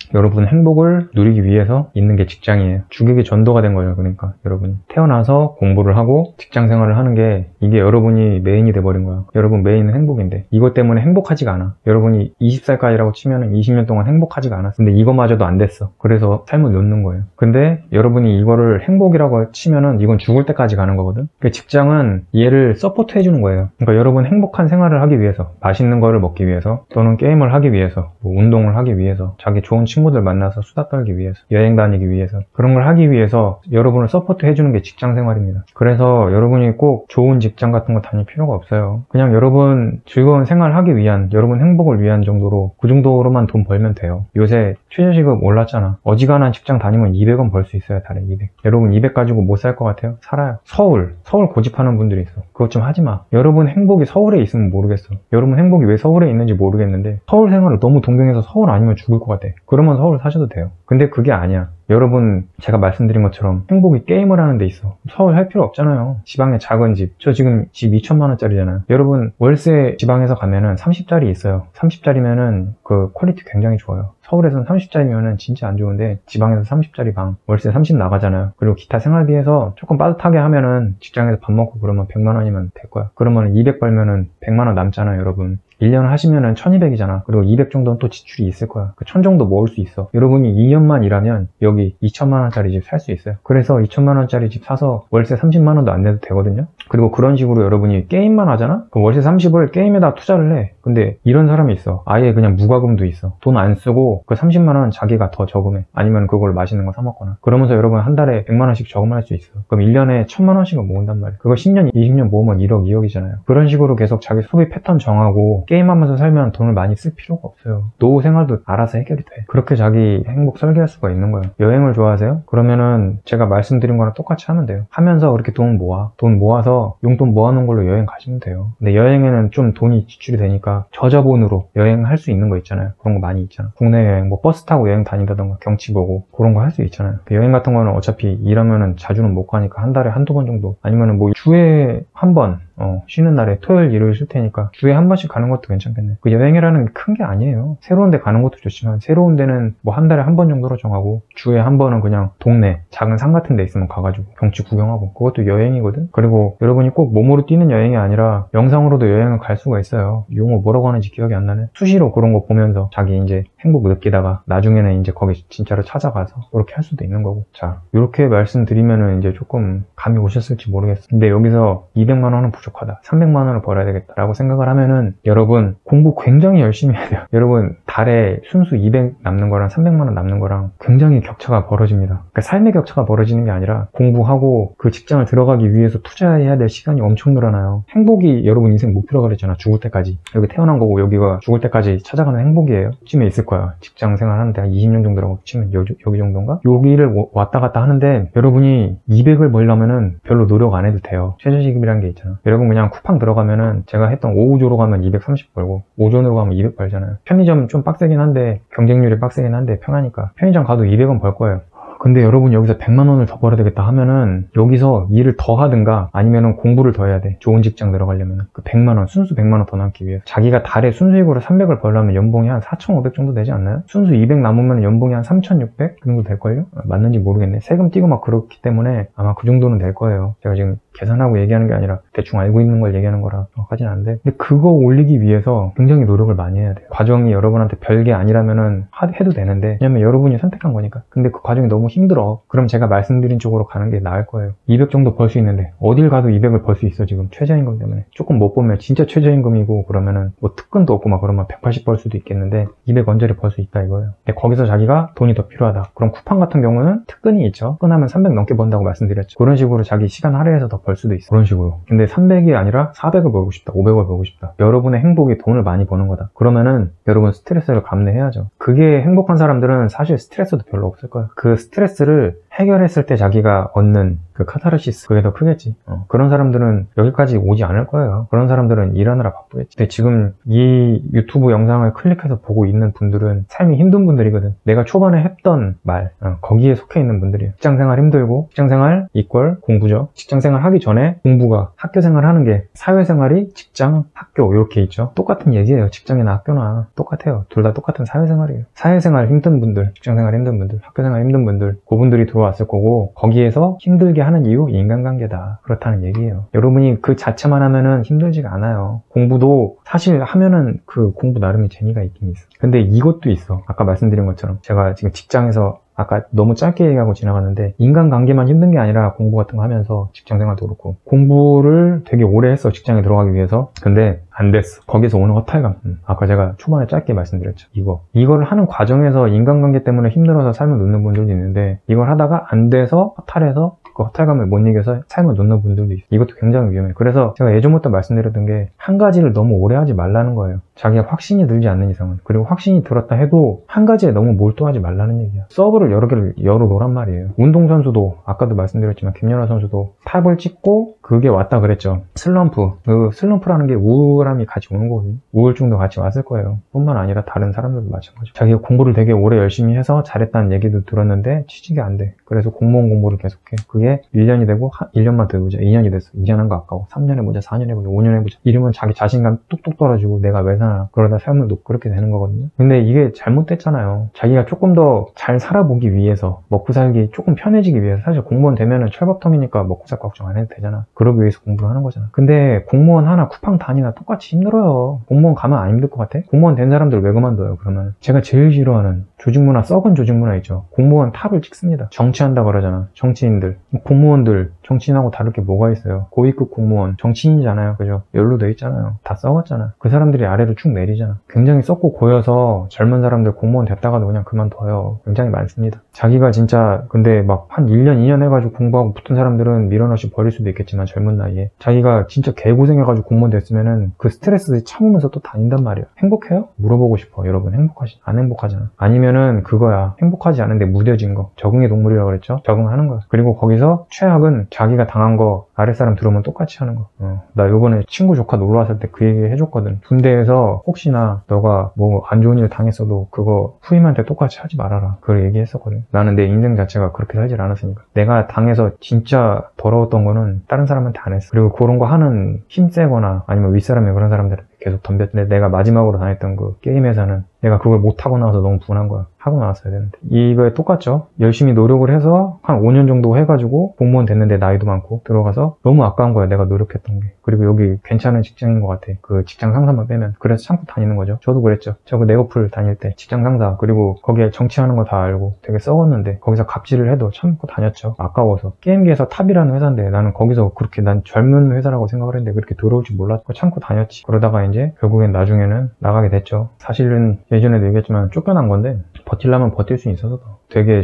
행복을 누리기 위해서 있는 게 직장이에요. 주객이 전도가 된 거예요. 그러니까 여러분이 태어나서 공부를 하고 직장 생활을 하는 게 이게 여러분이 메인이 돼버린 거야. 여러분 메인은 행복인데 이것 때문에 행복하지가 않아. 여러분이 20살까지라고 치면은 20년 동안 행복하지가 않았어. 근데 이거마저도 안 됐어. 그래서 삶을 놓는 거예요. 근데 여러분이 이거를 행복이라고 치면은 이건 죽을 때까지 가는 거거든. 그 직장은 얘를 서포트 해주는 거예요. 그러니까 여러분 행복한 생활을 하기 위해서, 맛있는 거를 먹기 위해서, 또는 게임을 하기 위해서, 뭐 운동을 하기 위해서, 자기 좋은 친구들 만나서 수다 떨기 위해서, 여행 다니기 위해서, 그런 걸 하기 위해서 여러분을 서포트 해주는 게 직장 생활입니다. 그래서 여러분이 꼭 좋은 직장 같은 거 다닐 필요가 없어요. 그냥 여러분 즐거운 생활 하기 위한, 여러분 행복을 위한 정도로 그 정도로만 돈 벌면 돼요. 요새 최저시급 올랐잖아. 어지간한 직장 다니면 200원 벌 수 있어요. 달에 200. 여러분 200 가지고 못 살 것 같아요? 살아요. 서울 고집하는 분들이 있어. 그것 좀 하지 마. 여러분 행복이 서울에 있으면 모르겠어. 여러분 행복이 왜 서울에 있는지 모르겠는데 서울 생활을 너무 동경해서 서울 아니면 죽을 것 같아. 그러면 서울 사셔도 돼요. 근데 그게 아니야. 여러분 제가 말씀드린 것처럼 행복이 게임을 하는 데 있어. 서울 할 필요 없잖아요. 지방에 작은 집. 저 지금 집 2천만 원짜리잖아요. 여러분 월세 지방에서 가면은 30짜리 있어요. 30짜리면은 그 퀄리티 굉장히 좋아요. 서울에서는 30짜리면은 진짜 안 좋은데 지방에서 30짜리 방 월세 30 나가잖아요. 그리고 기타 생활비에서 조금 빠듯하게 하면은 직장에서 밥 먹고 그러면 100만 원이면 될 거야. 그러면 200 벌면은 100만 원 남잖아요. 여러분 1년 하시면은 1200이잖아. 그리고 200 정도는 또 지출이 있을 거야. 그 1000 정도 모을 수 있어. 여러분이 2년만 일하면 여기 2천만 원짜리 집 살 수 있어요. 그래서 2천만 원짜리 집 사서 월세 30만 원도 안 내도 되거든요. 그리고 그런 식으로 여러분이 게임만 하잖아? 그럼 월세 30을 게임에다 투자를 해. 근데 이런 사람이 있어. 아예 그냥 무과금도 있어. 돈 안 쓰고 그 30만 원 자기가 더 저금해. 아니면 그걸 맛있는 거 사 먹거나. 그러면서 여러분 한 달에 100만 원씩 저금할 수 있어. 그럼 1년에 1000만 원씩은 모은단 말이야. 그거 10년, 20년 모으면 1억, 2억이잖아요. 그런 식으로 계속 자기 소비 패턴 정하고 게임하면서 살면 돈을 많이 쓸 필요가 없어요. 노후 생활도 알아서 해결이 돼. 그렇게 자기 행복 설계할 수가 있는 거예요. 여행을 좋아하세요? 그러면은 제가 말씀드린 거랑 똑같이 하면 돼요. 하면서 그렇게 돈 모아. 돈 모아서 용돈 모아놓은 걸로 여행 가시면 돼요. 근데 여행에는 좀 돈이 지출이 되니까 저자본으로 여행할 수 있는 거 있잖아요. 그런 거 많이 있잖아. 국내 여행, 뭐 버스 타고 여행 다닌다던가 경치 보고 그런 거 할 수 있잖아요. 여행 같은 거는 어차피 일하면은 자주는 못 가니까 한 달에 한두 번 정도 아니면은 뭐 주에 한 번 쉬는 날에 토요일 일요일 쉴 테니까 주에 한 번씩 가는 것도 괜찮겠네. 그 여행이라는 게 큰 게 아니에요. 새로운 데 가는 것도 좋지만 새로운 데는 뭐 한 달에 한 번 정도로 정하고 주에 한 번은 그냥 동네 작은 산 같은 데 있으면 가가지고 경치 구경하고 그것도 여행이거든. 그리고 여러분이 꼭 몸으로 뛰는 여행이 아니라 영상으로도 여행을 갈 수가 있어요. 용어 뭐라고 하는지 기억이 안 나네. 수시로 그런 거 보면서 자기 이제 행복 느끼다가 나중에는 이제 거기 진짜로 찾아가서 그렇게 할 수도 있는 거고. 자, 이렇게 말씀드리면은 이제 조금 감이 오셨을지 모르겠어요. 근데 여기서 200만 원은 부족하다, 300만 원을 벌어야 되겠다라고 생각을 하면은 여러분 공부 굉장히 열심히 해야 돼요. 여러분 달에 순수 200 남는 거랑 300만 원 남는 거랑 굉장히 격차가 벌어집니다. 그러니까 삶의 격차가 벌어지는 게 아니라 공부하고 그 직장을 들어가기 위해서 투자해야 될 시간이 엄청 늘어나요. 행복이 여러분 인생 목표라고 그랬잖아. 죽을 때까지. 여기 태어난 거고 여기가 죽을 때까지 찾아가는 행복이에요. 쯤에 있을 거야. 직장 생활 하는데 한 20년 정도라고 치면 여기 정도인가? 여기를 왔다 갔다 하는데 여러분이 200을 벌려면은 별로 노력 안 해도 돼요. 최저시급이라는 게 있잖아. 여러분 그냥 쿠팡 들어가면은 제가 했던 오우조로 가면 230 벌고 오존으로 가면 200 벌잖아요. 편의점 좀 빡세긴 한데 경쟁률이 빡세긴 한데 편하니까 편의점 가도 200은 벌 거예요. 근데 여러분 여기서 100만 원을 더 벌어야 되겠다 하면은 여기서 일을 더 하든가 아니면은 공부를 더 해야 돼. 좋은 직장 들어가려면 그 100만 원, 순수 100만 원 더 남기 위해서. 자기가 달에 순수익으로 300을 벌려면 연봉이 한 4,500 정도 되지 않나요? 순수 200 남으면 연봉이 한 3,600 그 정도 될걸요? 맞는지 모르겠네. 세금 떼고 막 그렇기 때문에 아마 그 정도는 될 거예요. 제가 지금 계산하고 얘기하는 게 아니라 대충 알고 있는 걸 얘기하는 거라 정확하진 않은데, 근데 그거 올리기 위해서 굉장히 노력을 많이 해야 돼요. 과정이 여러분한테 별게 아니라면은 해도 되는데, 왜냐면 여러분이 선택한 거니까. 근데 그 과정이 너무 힘들어. 그럼 제가 말씀드린 쪽으로 가는 게 나을 거예요. 200 정도 벌 수 있는데 어딜 가도 200을 벌 수 있어. 지금 최저임금 때문에 조금 못 보면 진짜 최저임금이고 그러면은 뭐 특근도 없고 막 그러면 180 벌 수도 있겠는데 200 언저리 벌 수 있다 이거예요. 근데 거기서 자기가 돈이 더 필요하다. 그럼 쿠팡 같은 경우는 특근이 있죠. 특근하면 300 넘게 번다고 말씀드렸죠. 그런 식으로 자기 시간 할애해서 더 벌 수도 있어. 그런 식으로. 근데 300이 아니라 400을 벌고 싶다, 500을 벌고 싶다. 여러분의 행복이 돈을 많이 버는 거다. 그러면은 여러분 스트레스를 감내해야죠. 그게 행복한 사람들은 사실 스트레스도 별로 없을 거예요. 그 스트레스를 해결했을 때 자기가 얻는 그 카타르시스, 그게 더 크겠지. 그런 사람들은 여기까지 오지 않을 거예요. 그런 사람들은 일하느라 바쁘겠지. 근데 지금 이 유튜브 영상을 클릭해서 보고 있는 분들은 삶이 힘든 분들이거든. 내가 초반에 했던 말, 거기에 속해 있는 분들이에요. 직장생활 힘들고, 직장생활 이퀄 공부죠. 직장생활 하기 전에 공부가, 학교생활 하는 게 사회생활이 직장, 학교 이렇게 있죠. 똑같은 얘기예요. 직장이나 학교나 똑같아요. 둘 다 똑같은 사회생활이에요. 사회생활 힘든 분들, 직장생활 힘든 분들, 학교생활 힘든 분들, 그분들이 들어왔을 거고, 거기에서 힘들게 하는 이유, 인간관계다. 그렇다는 얘기예요. 여러분이 그 자체만 하면은 힘들지가 않아요. 공부도 사실 하면은 그 공부 나름의 재미가 있긴 있어. 근데 이것도 있어. 아까 말씀드린 것처럼 제가 지금 직장에서 아까 너무 짧게 얘기하고 지나갔는데, 인간관계만 힘든 게 아니라 공부 같은 거 하면서 직장생활도 그렇고 공부를 되게 오래 했어, 직장에 들어가기 위해서. 근데 안 됐어. 거기서 오는 허탈감. 아까 제가 초반에 짧게 말씀드렸죠. 이거를 하는 과정에서 인간관계 때문에 힘들어서 삶을 놓는 분들도 있는데, 이걸 하다가 안 돼서 허탈해서 그 허탈감을 못 이겨서 삶을 놓는 분들도 있어요. 이것도 굉장히 위험해요. 그래서 제가 예전부터 말씀드렸던 게, 한 가지를 너무 오래 하지 말라는 거예요. 자기가 확신이 들지 않는 이상은. 그리고 확신이 들었다 해도 한 가지에 너무 몰두하지 말라는 얘기야. 서브를 여러 개를 열어놓으란 말이에요. 운동선수도 아까도 말씀드렸지만 김연아 선수도 탑을 찍고 그게 왔다 그랬죠. 슬럼프. 그 슬럼프라는 게 우울함이 같이 오는 거거든요. 우울증도 같이 왔을 거예요. 뿐만 아니라 다른 사람들도 마찬가지고. 자기가 공부를 되게 오래 열심히 해서 잘했다는 얘기도 들었는데 취직이 안 돼. 그래서 공무원 공부를 계속해. 그게 1년이 되고 1년만 더 해보자. 2년이 됐어. 2년 한 거 아까워. 3년 해보자. 4년 해보자. 5년 해보자. 이러면 자기 자신감 뚝뚝 떨어지고 내가 왜 사나. 그러다 삶을 놓고 그렇게 되는 거거든요. 근데 이게 잘못됐잖아요. 자기가 조금 더 잘 살아보기 위해서, 먹고 살기 조금 편해지기 위해서, 사실 공무원 되면은 철밥통이니까 먹고 살 걱정 안 해도 되잖아. 그러기 위해서 공부를 하는 거잖아. 근데 공무원 하나 쿠팡 다니나 똑같이 힘들어요. 공무원 가면 안 힘들 것 같아? 공무원 된 사람들 왜 그만둬요 그러면? 제가 제일 싫어하는 조직문화, 썩은 조직문화 있죠. 공무원 탑을 찍습니다. 정치한다 그러잖아. 정치인들, 공무원들 정치인하고 다를 게 뭐가 있어요? 고위급 공무원 정치인이잖아요. 그죠? 연루돼 있잖아요. 다 썩었잖아. 그 사람들이 아래로 쭉 내리잖아. 굉장히 썩고 고여서 젊은 사람들 공무원 됐다가도 그냥 그만둬요. 굉장히 많습니다. 자기가 진짜 근데 막 한 1년 2년 해가지고 공부하고 붙은 사람들은 밀어넣이 버릴 수도 있겠지만, 젊은 나이에 자기가 진짜 개고생해가지고 공무원 됐으면은 그 스트레스 참으면서 또 다닌단 말이야. 행복해요? 물어보고 싶어. 여러분 행복하시? 안 행복하잖아. 아니면은 그거야. 행복하지 않은데 무뎌진 거. 적응의 동물이라고 그랬죠? 적응하는 거야. 그리고 거기서 최악은 자기가 당한 거 아랫사람 들어오면 똑같이 하는 거. 나 요번에 친구 조카 놀러 왔을 때 그 얘기 해줬거든. 군대에서 혹시나 너가 뭐 안 좋은 일 당했어도 그거 후임한테 똑같이 하지 말아라. 그걸 얘기했었거든. 나는 내 인생 자체가 그렇게 살질 않았으니까. 내가 당해서 진짜 더러웠던 거는 다른 사람한테 안 했어. 그리고 그런 거 하는 힘 세거나 아니면 윗사람이 그런 사람들한테 계속 덤볐는데 내가 마지막으로 다녔던 그 게임 회사는 내가 그걸 못하고 나와서 너무 분한 거야. 하고 나왔어야 되는데. 이거에 똑같죠. 열심히 노력을 해서 한 5년 정도 해가지고 공무원 됐는데 나이도 많고 들어가서 너무 아까운 거야. 내가 노력했던 게. 그리고 여기 괜찮은 직장인 것 같아. 그 직장 상사만 빼면. 그래서 참고 다니는 거죠. 저도 그랬죠. 저 그 네오플 다닐 때 직장 상사 그리고 거기에 정치하는 거 다 알고 되게 썩었는데 거기서 갑질을 해도 참고 다녔죠. 아까워서. 게임계에서 탑이라는 회사인데 나는 거기서 그렇게 난 젊은 회사라고 생각을 했는데 그렇게 들어올 줄 몰랐고 참고 다녔지. 그러다가 이제 결국엔 나중에는 나가게 됐죠. 사실은 예전에도 얘기했지만 쫓겨난 건데 버틸려면 버틸 수 있어서 되게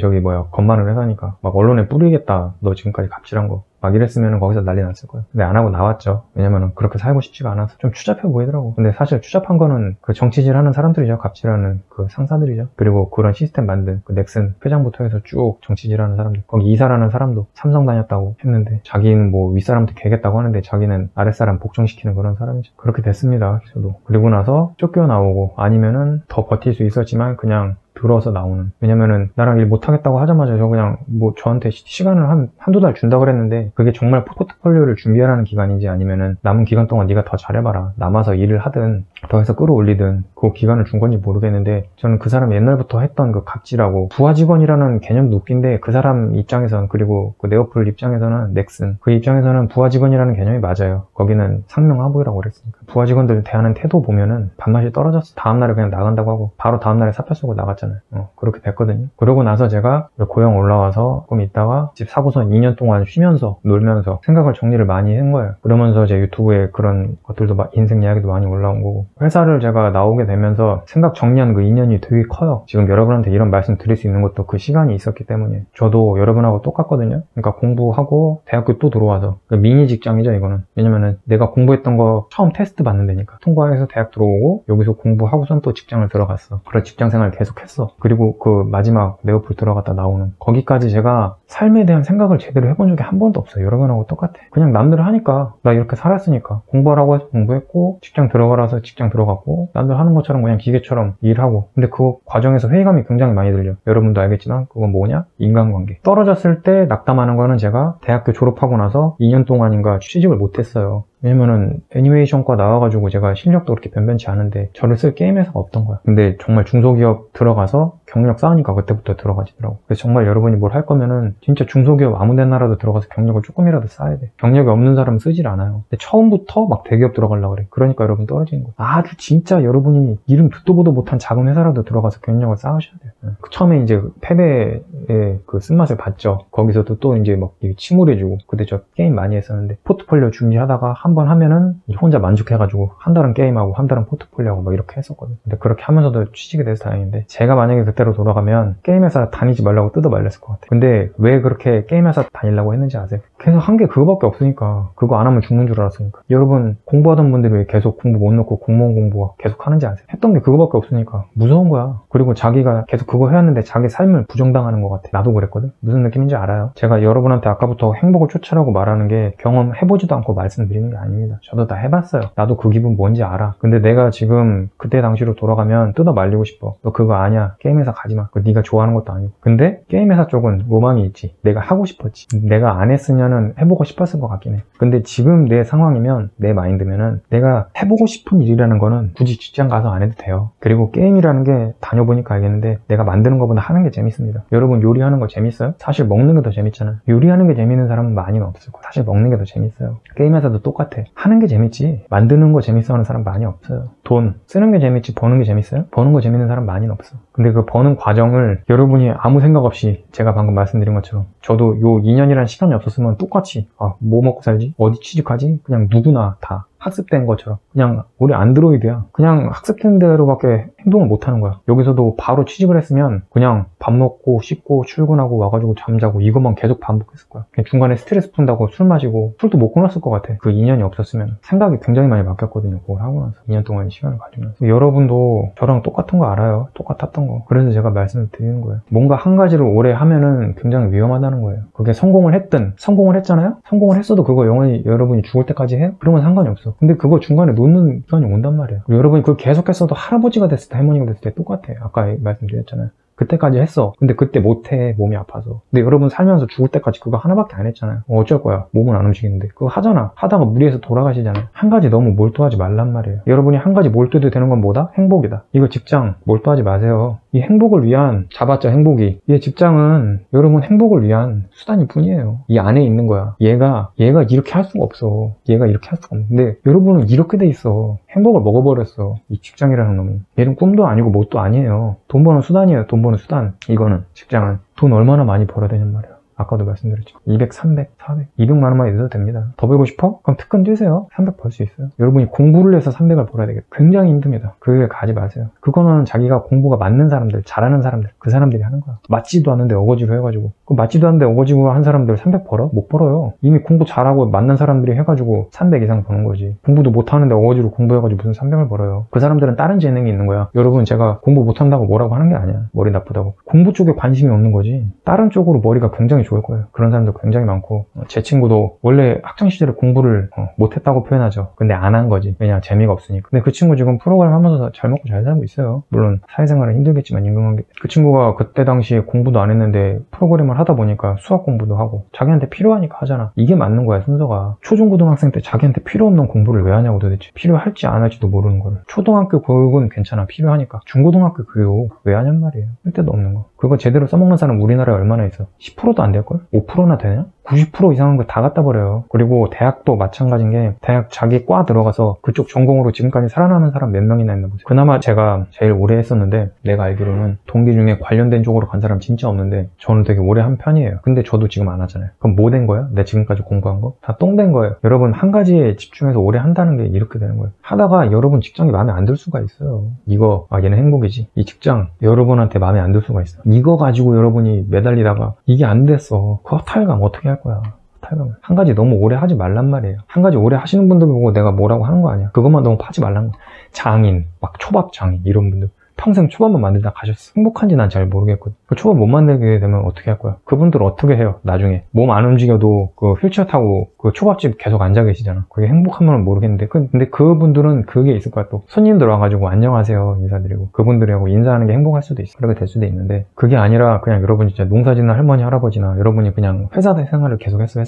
겁 많은 회사니까 막 언론에 뿌리겠다. 너 지금까지 갑질한 거. 막 이랬으면 거기서 난리 났을 거예요. 근데 안 하고 나왔죠. 왜냐면은 그렇게 살고 싶지가 않아서 좀 추잡해 보이더라고. 근데 사실 추잡한 거는 그 정치질 하는 사람들이죠. 갑질하는 그 상사들이죠. 그리고 그런 시스템 만든 그 넥슨 회장부터 해서 쭉 정치질 하는 사람들. 거기 이사라는 사람도 삼성 다녔다고 했는데 자기는 뭐 윗사람한테 개겠다고 하는데 자기는 아랫사람 복종시키는 그런 사람이죠. 그렇게 됐습니다. 저도. 그리고 나서 쫓겨나오고 아니면은 더 버틸 수 있었지만 그냥 들어서 나오는. 왜냐면은 나랑 일 못하겠다고 하자마자 저 그냥 뭐 저한테 시간을 한두 달 준다 그랬는데 그게 정말 포트폴리오를 준비하라는 기간인지 아니면은 남은 기간 동안 네가 더 잘해봐라. 남아서 일을 하든 더 해서 끌어올리든 그 기간을 준 건지 모르겠는데 저는 그 사람 옛날부터 했던 그 갑질하고 부하 직원이라는 개념도 웃긴데 그 사람 입장에서는 그리고 그 네오플 입장에서는 넥슨 그 입장에서는 부하 직원이라는 개념이 맞아요. 거기는 상명하부라고 그랬으니까. 부하 직원들 대하는 태도 보면은 밥맛이 떨어졌어. 다음날에 그냥 나간다고 하고 바로 다음날에 사표 쓰고 나갔잖아요. 그렇게 됐거든요. 그러고 나서 제가 고향 올라와서 조금 있다가 집 사고선 2년 동안 쉬면서 놀면서 생각을 정리를 많이 한 거예요. 그러면서 제 유튜브에 그런 것들도 인생 이야기도 많이 올라온 거고 회사를 제가 나오게 되면서 생각 정리한 그 인연이 되게 커요. 지금 여러분한테 이런 말씀 드릴 수 있는 것도 그 시간이 있었기 때문에 저도 여러분하고 똑같거든요. 그러니까 공부하고 대학교 또 들어와서 미니 직장이죠 이거는. 왜냐면은 내가 공부했던 거 처음 테스트 받는 데니까 통과해서 대학 들어오고 여기서 공부하고선 또 직장을 들어갔어. 그래 직장 생활 계속 했어. 그리고 그 마지막 네오플 들어갔다 나오는 거기까지 제가 삶에 대한 생각을 제대로 해본 적이 한 번도 없어요. 여러분하고 똑같아. 그냥 남들 하니까 나 이렇게 살았으니까 공부하라고 해서 공부했고 직장 들어가라서 직장 들어갔고 남들 하는 것처럼 그냥 기계처럼 일하고 근데 그 과정에서 회의감이 굉장히 많이 들려. 여러분도 알겠지만 그건 뭐냐? 인간관계. 떨어졌을 때 낙담하는 거는 제가 대학교 졸업하고 나서 2년 동안인가 취직을 못했어요. 왜냐면은 애니메이션과 나와가지고 제가 실력도 그렇게 변변치 않은데 저를 쓸 게임 회사가 없던 거야. 근데 정말 중소기업 들어가서 경력 쌓으니까 그때부터 들어가지더라고. 그래서 정말 여러분이 뭘 할 거면은 진짜 중소기업 아무 데나라도 들어가서 경력을 조금이라도 쌓아야 돼. 경력이 없는 사람은 쓰질 않아요. 근데 처음부터 막 대기업 들어가려고 그래. 그러니까 여러분 떨어지는 거야. 아주 진짜 여러분이 이름 듣도 보도 못한 작은 회사라도 들어가서 경력을 쌓으셔야 돼요. 처음에 이제 패배의 그 쓴맛을 봤죠. 거기서도 또 이제 막 침울해지고 그때 저 게임 많이 했었는데 포트폴리오 준비하다가 한 번 하면은 혼자 만족해가지고 한 달은 게임하고 한 달은 포트폴리오하고 막 이렇게 했었거든요. 근데 그렇게 하면서도 취직이 돼서 다행인데 제가 만약에 그때로 돌아가면 게임 회사 다니지 말라고 뜯어 말렸을 것 같아요. 근데 왜 그렇게 게임 회사 다니려고 했는지 아세요? 계속 한 게 그거밖에 없으니까. 그거 안 하면 죽는 줄 알았으니까. 여러분 공부하던 분들이 왜 계속 공부 못 놓고 공무원 공부 계속 하는지 아세요? 했던 게 그거밖에 없으니까 무서운 거야. 그리고 자기가 계속 그거 해왔는데 자기 삶을 부정당하는 것 같아. 나도 그랬거든. 무슨 느낌인지 알아요? 제가 여러분한테 아까부터 행복을 쫓으라고 말하는 게 경험해보지도 않고 말씀드리는 게 아닙니다. 저도 다 해봤어요. 나도 그 기분 뭔지 알아. 근데 내가 지금 그때 당시로 돌아가면 뜯어 말리고 싶어. 너 그거 아니야. 게임회사 가지마. 그거 네가 좋아하는 것도 아니고. 근데 게임회사 쪽은 로망이 있지. 내가 하고 싶었지. 내가 안 했으면은 해보고 싶었을 것 같긴 해. 근데 지금 내 상황이면 내 마인드면은 내가 해보고 싶은 일이라는 거는 굳이 직장 가서 안 해도 돼요. 그리고 게임이라는 게 다녀보니까 알겠는데 내가 만드는 것보다 하는 게 재밌습니다. 여러분 요리하는 거 재밌어요? 사실 먹는 게 더 재밌잖아요. 요리하는 게 재밌는 사람은 많이는 없을 거예요. 사실 먹는 게 더 재밌어요. 게임회사도 똑같아. 하는 게 재밌지 만드는 거 재밌어 하는 사람 많이 없어요. 돈 쓰는 게 재밌지 버는 게 재밌어요? 버는 거 재밌는 사람 많이는 없어. 근데 그 버는 과정을 여러분이 아무 생각 없이 제가 방금 말씀드린 것처럼 저도 요 2년이라는 시간이 없었으면 똑같이 뭐 먹고 살지? 어디 취직하지? 그냥 누구나 다 학습된 것처럼 그냥 우리 안드로이드야. 그냥 학습된 대로밖에 행동을 못하는 거야. 여기서도 바로 취직을 했으면 그냥 밥 먹고 씻고 출근하고 와가지고 잠자고 이것만 계속 반복했을 거야. 중간에 스트레스 푼다고 술 마시고 술도 못 끊었을 것 같아. 그 2년이 없었으면. 생각이 굉장히 많이 바뀌었거든요. 그걸 하고 나서 2년 동안 시간을 가지면서. 여러분도 저랑 똑같은 거 알아요. 똑같았던 거. 그래서 제가 말씀을 드리는 거예요. 뭔가 한 가지를 오래 하면은 굉장히 위험하다는 거예요. 그게 성공을 했든 성공을 했잖아요. 성공을 했어도 그거 영원히 여러분이 죽을 때까지 해요? 그러면 상관이 없어. 근데 그거 중간에 놓는 시간이 온단 말이에요. 여러분이 그걸 계속했어도 할아버지가 됐을 때 할머니가 됐을 때 똑같아요. 아까 말씀드렸잖아요. 그때까지 했어. 근데 그때 못해. 몸이 아파서. 근데 여러분 살면서 죽을 때까지 그거 하나밖에 안 했잖아요. 어쩔 거야. 몸은 안 움직이는데. 그거 하잖아. 하다가 무리해서 돌아가시잖아요. 한 가지 너무 몰두하지 말란 말이에요. 여러분이 한 가지 몰두해도 되는 건 뭐다? 행복이다. 이거 직장 몰두하지 마세요. 이 행복을 위한, 잡았죠, 행복이. 이 직장은 여러분 행복을 위한 수단일 뿐이에요. 이 안에 있는 거야. 얘가 이렇게 할 수가 없어. 얘가 이렇게 할 수가 없는데 여러분은 이렇게 돼 있어. 행복을 먹어버렸어. 이 직장이라는 놈이. 얘는 꿈도 아니고 뭣도 아니에요. 돈 버는 수단이에요. 돈 버는 수단. 이거는 직장은. 돈 얼마나 많이 벌어야 되냔 말이야. 아까도 말씀드렸죠. 200, 300, 400, 200만 원만 있어도 됩니다. 더 벌고 싶어? 그럼 특근 뛰세요. 300 벌 수 있어요. 여러분이 공부를 해서 300을 벌어야 되겠다. 굉장히 힘듭니다. 그 길 가지 마세요. 그거는 자기가 공부가 맞는 사람들, 잘하는 사람들, 그 사람들이 하는 거야. 맞지도 않는데 어거지로 해가지고. 그 맞지도 않는데 어거지로 한 사람들 300 벌어? 못 벌어요. 이미 공부 잘하고 맞는 사람들이 해가지고 300 이상 버는 거지. 공부도 못하는데 어거지로 공부해가지고 무슨 300을 벌어요. 그 사람들은 다른 재능이 있는 거야. 여러분, 제가 공부 못한다고 뭐라고 하는 게 아니야. 머리 나쁘다고. 공부 쪽에 관심이 없는 거지. 다른 쪽으로 머리가 굉장히 좋을 거예요. 그런 사람들 굉장히 많고, 제 친구도 원래 학창시절에 공부를 못했다고 표현하죠. 근데 안 한 거지. 왜냐, 재미가 없으니까. 근데 그 친구 지금 프로그램 하면서 잘 먹고 잘 살고 있어요. 물론 사회생활은 힘들겠지만 인간관계. 그 친구가 그때 당시에 공부도 안 했는데 프로그램을 하다 보니까 수학 공부도 하고 자기한테 필요하니까 하잖아. 이게 맞는 거야, 순서가. 초중고등학생 때 자기한테 필요 없는 공부를 왜 하냐고 도대체. 필요할지 안 할지도 모르는 거를. 초등학교 교육은 괜찮아, 필요하니까. 중고등학교 교육 왜 하냔 말이에요. 할 데도 없는 거. 그거 제대로 써먹는 사람 우리나라에 얼마나 있어? 10%도 안 될걸? 5%나 되냐? 90% 이상은 거 다 갖다 버려요. 그리고 대학도 마찬가지인 게, 대학 자기 과 들어가서 그쪽 전공으로 지금까지 살아남은 사람 몇 명이나 있나 보세요. 그나마 제가 제일 오래 했었는데, 내가 알기로는 동기 중에 관련된 쪽으로 간 사람 진짜 없는데 저는 되게 오래 한 편이에요. 근데 저도 지금 안 하잖아요. 그럼 뭐 된 거예요? 내가 지금까지 공부한 거? 다 똥 된 거예요. 여러분, 한 가지에 집중해서 오래 한다는 게 이렇게 되는 거예요. 하다가 여러분 직장이 마음에 안 들 수가 있어요. 이거, 얘는 행복이지. 이 직장 여러분한테 마음에 안 들 수가 있어. 이거 가지고 여러분이 매달리다가 이게 안 됐어. 그 허탈감 어떻게 할 거야? 허탈감을. 한 가지 너무 오래 하지 말란 말이에요. 한 가지 오래 하시는 분들 보고 내가 뭐라고 하는 거 아니야. 그것만 너무 파지 말란 거. 장인, 막 초밥 장인 이런 분들 평생 초밥만 만들다 가셨어. 행복한지 난 잘 모르겠거든. 그 초밥 못 만들게 되면 어떻게 할 거야? 그분들 어떻게 해요? 나중에 몸 안 움직여도 그 휠체어 타고 그 초밥집 계속 앉아 계시잖아. 그게 행복하면 모르겠는데, 근데 그분들은 그게 있을 거야. 또 손님들 와가지고 안녕하세요 인사드리고 그분들하고 인사하는 게 행복할 수도 있어. 그렇게 될 수도 있는데, 그게 아니라 그냥 여러분 진짜 농사짓는 할머니 할아버지나 여러분이 그냥 회사 생활을 계속 했어.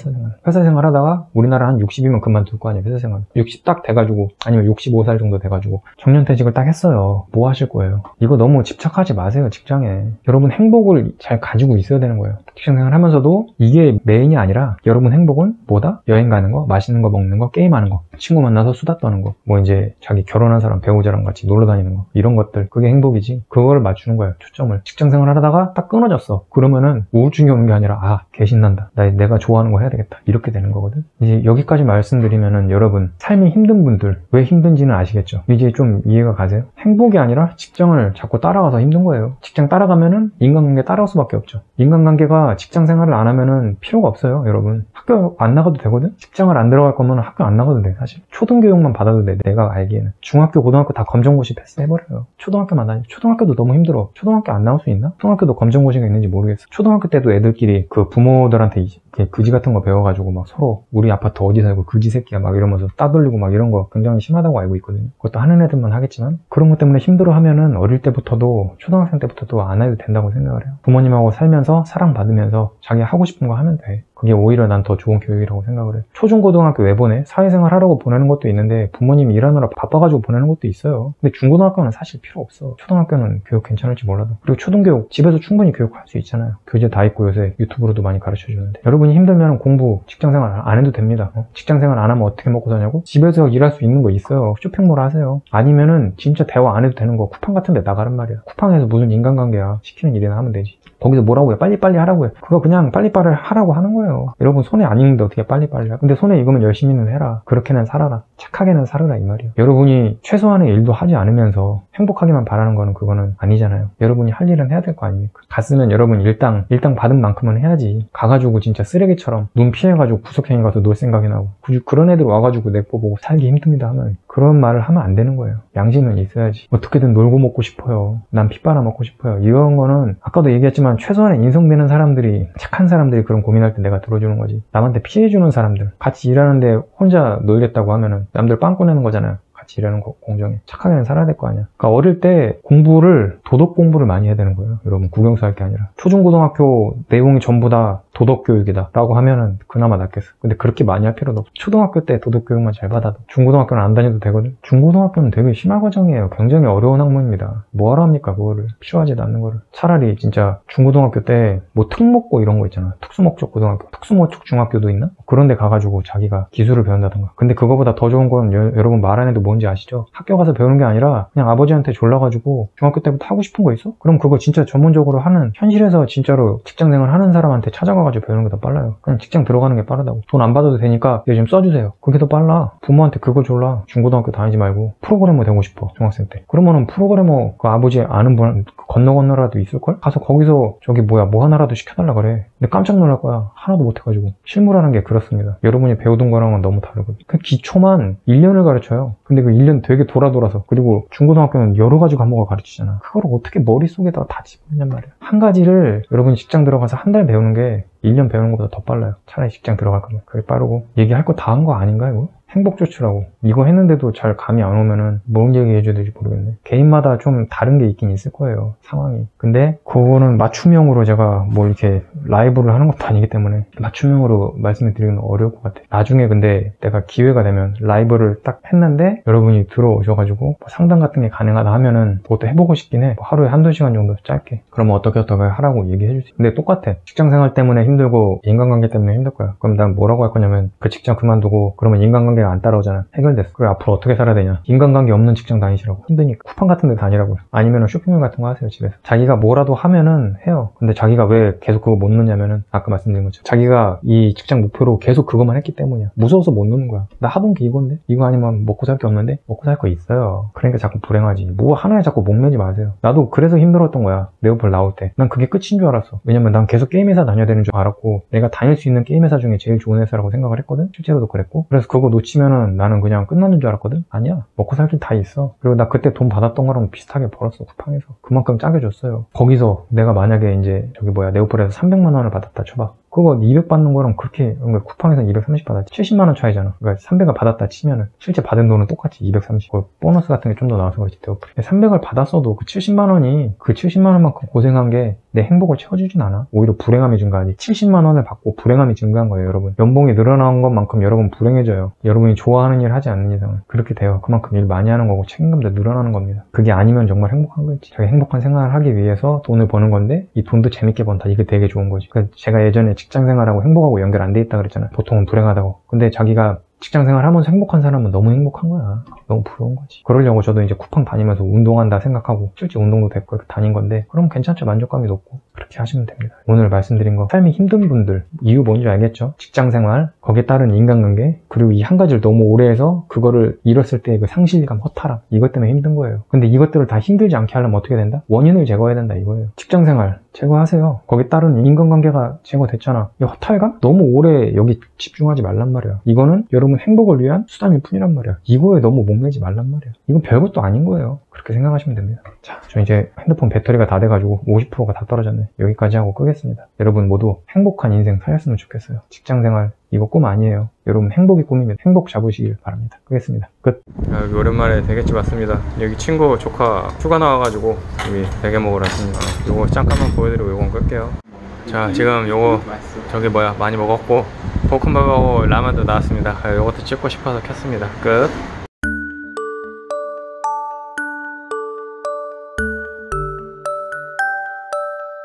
회사 생활 하다가 우리나라 한 60이면 그만둘 거 아니야. 회사 생활 60 딱 돼가지고, 아니면 65살 정도 돼가지고 정년퇴직을 딱 했어요. 뭐 하실 거예요? 이거 너무 집착하지 마세요. 직장에. 여러분 행복을 잘 가지고 있어야 되는 거예요. 직장생활 하면서도 이게 메인이 아니라, 여러분 행복은 뭐다? 여행 가는 거, 맛있는 거 먹는 거, 게임하는 거, 친구 만나서 수다 떠는 거, 뭐 이제 자기 결혼한 사람 배우자랑 같이 놀러 다니는 거, 이런 것들, 그게 행복이지. 그거를 맞추는 거예요. 초점을. 직장생활 하다가 딱 끊어졌어. 그러면은 우울증이 오는 게 아니라, 아, 개신난다. 내가 좋아하는 거 해야 되겠다. 이렇게 되는 거거든. 이제 여기까지 말씀드리면은 여러분, 삶이 힘든 분들 왜 힘든지는 아시겠죠? 이제 좀 이해가 가세요? 행복이 아니라 직장을 자꾸 따라가서 힘든 거예요. 직장 따라가면은 인간관계 따라올 수밖에 없죠. 인간관계가 직장 생활을 안 하면은 필요가 없어요. 여러분, 학교 안 나가도 되거든. 직장을 안 들어갈 거면 학교 안 나가도 돼. 사실 초등교육만 받아도 돼. 내가 알기에는 중학교 고등학교 다 검정고시 패스해버려요. 초등학교만 다니. 초등학교도 너무 힘들어. 초등학교 안 나올 수 있나? 초등학교도 검정고시가 있는지 모르겠어. 초등학교 때도 애들끼리 그 부모들한테 그지 같은 거 배워가지고 막 서로 우리 아파트 어디 살고 그지 새끼야 막 이러면서 따돌리고 막 이런 거 굉장히 심하다고 알고 있거든요. 그것도 하는 애들만 하겠지만, 그런 것 때문에 힘들어하면은 어릴 때부터도, 초등학생 때부터도 안 해도 된다고 생각을 해요. 부모님하고 살면서 사랑받으면서 자기 하고 싶은 거 하면 돼. 그게 오히려 난 더 좋은 교육이라고 생각을 해요. 초중고등학교 왜 보내? 사회생활 하라고 보내는 것도 있는데 부모님이 일하느라 바빠가지고 보내는 것도 있어요. 근데 중고등학교는 사실 필요 없어. 초등학교는 교육 괜찮을지 몰라도. 그리고 초등교육 집에서 충분히 교육할 수 있잖아요. 교재 다 있고 요새 유튜브로도 많이 가르쳐주는데, 여러분이 힘들면 공부, 직장생활 안 해도 됩니다. 직장생활 안 하면 어떻게 먹고 사냐고? 집에서 일할 수 있는 거 있어요. 쇼핑몰 하세요. 아니면은 진짜 대화 안 해도 되는 거 쿠팡 같은 데 나가란 말이야. 쿠팡에서 무슨 인간관계야. 시키는 일이나 하면 되지. 거기서 뭐라고 해? 빨리빨리 하라고 해. 그거 그냥 빨리빨리 하라고 하는 거예요. 여러분 손에 안 익는데 어떻게 빨리빨리 해? 근데 손에 익으면 열심히는 해라. 그렇게는 살아라. 착하게는 살아라, 이 말이에요. 여러분이 최소한의 일도 하지 않으면서 행복하기만 바라는 거는 그거는 아니잖아요. 여러분이 할 일은 해야 될 거 아닙니까? 갔으면 여러분 일당 받은 만큼은 해야지. 가가지고 진짜 쓰레기처럼 눈 피해가지고 구석탱이 가서 놀 생각이 나고, 그런 애들 와가지고 내거 보고 살기 힘듭니다 하면, 그런 말을 하면 안 되는 거예요. 양심은 있어야지. 어떻게든 놀고 먹고 싶어요. 난 피 빨아먹고 싶어요. 이런 거는 아까도 얘기했지만 최소한의 인성되는 사람들이, 착한 사람들이 그런 고민할 때 내가 들어주는 거지. 남한테 피해주는 사람들, 같이 일하는데 혼자 놀겠다고 하면은 남들 빵 꺼내는 거잖아요. 같이 일하는 공정에 착하게는 살아야 될 거 아니야. 그러니까 어릴 때 공부를 도덕 공부를 많이 해야 되는 거예요. 여러분 국영수 할 게 아니라 초중고등학교 내용이 전부 다 도덕 교육이다 라고 하면은 그나마 낫겠어. 근데 그렇게 많이 할 필요도 없어. 초등학교 때 도덕 교육만 잘 받아도 중고등학교는 안 다녀도 되거든. 중고등학교는 되게 심한 과정이에요. 굉장히 어려운 학문입니다. 뭐하러 합니까 그거를. 필요하지도 않는 거를. 차라리 진짜 중고등학교 때 뭐 특목고 이런 거 있잖아. 특수목적 고등학교, 특수목적 중학교도 있나? 그런 데 가가지고 자기가 기술을 배운다던가. 근데 그거보다 더 좋은 건 여러분 말 안 해도 뭔지 아시죠? 학교 가서 배우는 게 아니라 그냥 아버지한테 졸라가지고 중학교 때부터 하고 싶은 거 있어? 그럼 그거 진짜 전문적으로 하는, 현실에서 진짜로 직장생활 하는 사람한테 찾아가가지고 배우는 게 더 빨라요. 그냥 직장 들어가는 게 빠르다고. 돈 안 받아도 되니까 요즘 써주세요. 그게 더 빨라. 부모한테 그거 졸라. 중고등학교 다니지 말고 프로그래머 되고 싶어 중학생 때. 그러면은 프로그래머 그 아버지 아는 분 건너라도 있을걸? 가서 거기서 저기 뭐야 뭐 하나라도 시켜달라 그래. 근데 깜짝 놀랄 거야. 하나도 못해가지고. 실무라는 게 그렇습니다. 여러분이 배우던 거랑은 너무 다르거든요. 그 기초만 1년을 가르쳐요. 근데 그 1년 되게 돌아서. 그리고 중고등학교는 여러 가지 과목을 가르치잖아. 그걸 어떻게 머릿속에다가 다 집어넣냔 말이야. 한 가지를 여러분이 직장 들어가서 한 달 배우는 게 1년 배우는 것보다 더 빨라요. 차라리 직장 들어갈 거면. 그게 빠르고. 얘기할 거 다 한 거 아닌가 이거? 행복조치라고. 이거 했는데도 잘 감이 안 오면은 뭔 얘기해줘야 될지 모르겠네. 개인마다 좀 다른 게 있긴 있을 거예요. 상황이. 근데 그거는 맞춤형으로 제가 뭐 이렇게 라이브를 하는 것도 아니기 때문에 맞춤형으로 말씀을 드리는 건 어려울 것 같아요. 나중에 근데 내가 기회가 되면 라이브를 딱 했는데 여러분이 들어오셔가지고 뭐 상담 같은 게 가능하다 하면은 그것도 해보고 싶긴 해. 뭐 하루에 한두 시간 정도 짧게. 그러면 어떻게 하라고 얘기해 주세요. 근데 똑같아. 직장생활 때문에 힘들고 인간관계 때문에 힘들 거야. 그럼 난 뭐라고 할 거냐면 그 직장 그만두고 그러면 인간관계 안 따라오잖아. 해결됐어. 그래 앞으로 어떻게 살아야 되냐. 인간관계 없는 직장 다니시라고. 힘드니까 쿠팡 같은 데 다니라고요. 아니면 쇼핑몰 같은 거 하세요 집에서. 자기가 뭐라도 하면은 해요. 근데 자기가 왜 계속 그거 못 넣냐면은 아까 말씀드린 것처럼 자기가 이 직장 목표로 계속 그것만 했기 때문이야. 무서워서 못 넣는 거야. 나 하던 게 이건데? 이거 아니면 먹고 살 게 없는데? 먹고 살 거 있어요. 그러니까 자꾸 불행하지. 뭐 하나에 자꾸 목매지 마세요. 나도 그래서 힘들었던 거야. 네오플 나올 때. 난 그게 끝인 줄 알았어. 왜냐면 난 계속 게임 회사 다녀야 되는 줄 알았고 내가 다닐 수 있는 게임 회사 중에 제일 좋은 회사라고 생각을 했거든. 실제로도 그랬고. 그래서 그거 놓치면은 나는 그냥 끝나는 줄 알았거든? 아니야. 먹고 살 길 다 있어. 그리고 나 그때 돈 받았던 거랑 비슷하게 벌었어. 쿠팡에서. 그만큼 짜게 줬어요. 거기서 내가 만약에 이제 저기 뭐야 네오플에서 300만 원을 받았다 쳐봐. 그거 200 받는 거랑 그렇게 쿠팡에서는 230 받았지. 70만 원 차이잖아. 그러니까 300을 받았다 치면은 실제 받은 돈은 똑같이 230. 보너스 같은 게 좀 더 나와서 그렇지. 300을 받았어도 그 70만 원이 그 70만 원만큼 고생한 게 내 행복을 채워주진 않아. 오히려 불행함이 증가하지. 70만 원을 받고 불행함이 증가한 거예요, 여러분. 연봉이 늘어나는 것만큼 여러분 불행해져요. 여러분이 좋아하는 일 하지 않는 이상은. 그렇게 돼요. 그만큼 일 많이 하는 거고 책임감도 늘어나는 겁니다. 그게 아니면 정말 행복한 거지. 자기 행복한 생활을 하기 위해서 돈을 버는 건데 이 돈도 재밌게 번다. 이게 되게 좋은 거지. 그러니까 제가 예전에 직장생활하고 행복하고 연결 안 돼 있다 그랬잖아요. 보통은 불행하다고. 근데 자기가 직장생활 하면서 행복한 사람은 너무 행복한 거야. 너무 부러운 거지. 그러려고 저도 이제 쿠팡 다니면서 운동한다 생각하고 실제 운동도 됐고 이렇게 다닌 건데 그럼 괜찮죠. 만족감이 높고. 그렇게 하시면 됩니다. 오늘 말씀드린 거 삶이 힘든 분들 이유 뭔지 알겠죠? 직장생활, 거기에 따른 인간관계, 그리고 이 한 가지를 너무 오래 해서 그거를 잃었을 때 그 상실감, 허탈함 이것 때문에 힘든 거예요. 근데 이것들을 다 힘들지 않게 하려면 어떻게 된다? 원인을 제거해야 된다 이거예요. 직장생활 제거하세요. 거기에 따른 인간관계가 제거됐잖아. 이 허탈감? 너무 오래 여기 집중하지 말란 말이야. 이거는 여러분 행복을 위한 수단일 뿐이란 말이야. 이거에 너무 목매지 말란 말이야. 이건 별것도 아닌 거예요. 그렇게 생각하시면 됩니다. 자, 저 이제 핸드폰 배터리가 다 돼가지고 50%가 다 떨어졌네. 여기까지 하고 끄겠습니다. 여러분 모두 행복한 인생 사셨으면 좋겠어요. 직장생활 이거 꿈 아니에요. 여러분 행복이 꿈이면 행복 잡으시길 바랍니다. 끄겠습니다. 끝. 여기 오랜만에 대게집 왔습니다. 여기 친구 조카 휴가 나와가지고 여기 대게 먹으러 왔습니다. 요거 잠깐만 보여드리고 요건 끌게요. 자, 지금 요거 저기 뭐야 많이 먹었고 볶음밥하고 라면도 나왔습니다. 요것도 찍고 싶어서 켰습니다. 끝.